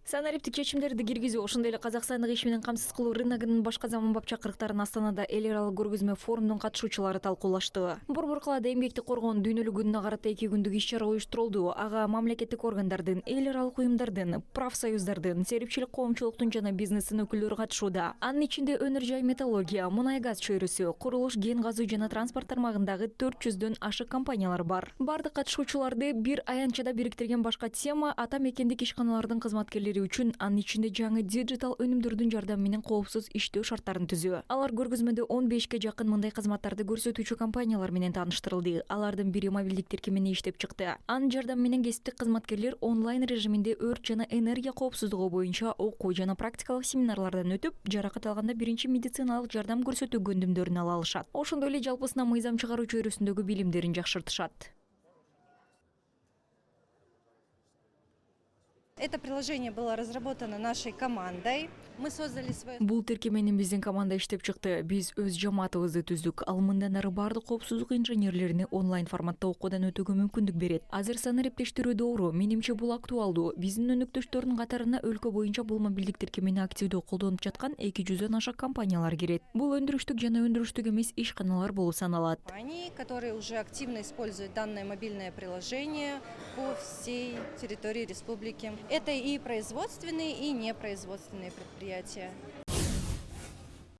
Санариптик чечимдерди киргизүү, ошондой эле Казакстандык иш менен камсыз кылуу рыногунун башка заманбап чакырыктарын Астанада эл аралык көргөзмө форумдун катышуучулары талкуулашты. Борбор калаада эмгекти коргоонун дүйнөлүк күнүнө карата 2 күндүк иш-чара уюштурулду. Ага мамлекеттик органдардын, эл аралык уюмдардын, профсоюздардын, серипчилик коомчулуктун жана бизнестин өкүлдөрү катышууда. Анын ичинде өнөр жай металлургия, мунай газ чөйрөсү, курулуш, кен казуу жана транспорт тармагындагы 400дөн ашык компаниялар бар. Бардык катышуучуларды бир аянтчада бириктирген башка тема ата мекендик ишканалардын кызматкерлери үчүн анын ичинде жаңы диджитал өнүмдөрдүн жардамы менен коопсуз иштөө шарттарын түзүү. Алар көргөзмөдө 15ке жакын мындай кызматтарды көрсөтүүчү компаниялар менен тааныштырылды. Алардын бири мобилдик тиркемени иштеп чыкты. Анын жардамы менен кесиптик кызматкерлер онлайн режиминде өрт жана энергия коопсуздугу боюнча окуу жана практикалык семинарлардан өтүп, жаракат алганда биринчи медициналык жардам көрсөтүү көндүмдөрүн ала алышат. Ошондой эле жалпысына мыйзам чыгаруу чөйрөсүндөгү билимдерин жакшыртышат. Это приложение было разработано нашей командой. Мы создали свое... Бул тиркемени биздин команда иштеп чыкты. Биз өз жамаатыбызды түздүк. Ал мындан ары бардык коопсуздук инженерлерине онлайн форматта окуудан өтүүгө мүмкүндүк берет. Азыр санариптештирүү доору. Менимче бул актуалдуу. Биздин өнөктөштөрдүн катарына өлкө боюнча бул мобилдик тиркемени активдүү колдонуп жаткан 200дөн ашык компаниялар кирет. Бул өндүрүштүк жана өндүрүштүк эмес ишканалар болуп саналат. Они, которые уже активно используют данное мобильное приложение по всей территории республики. Это и производственные, и непроизводственные предприятия.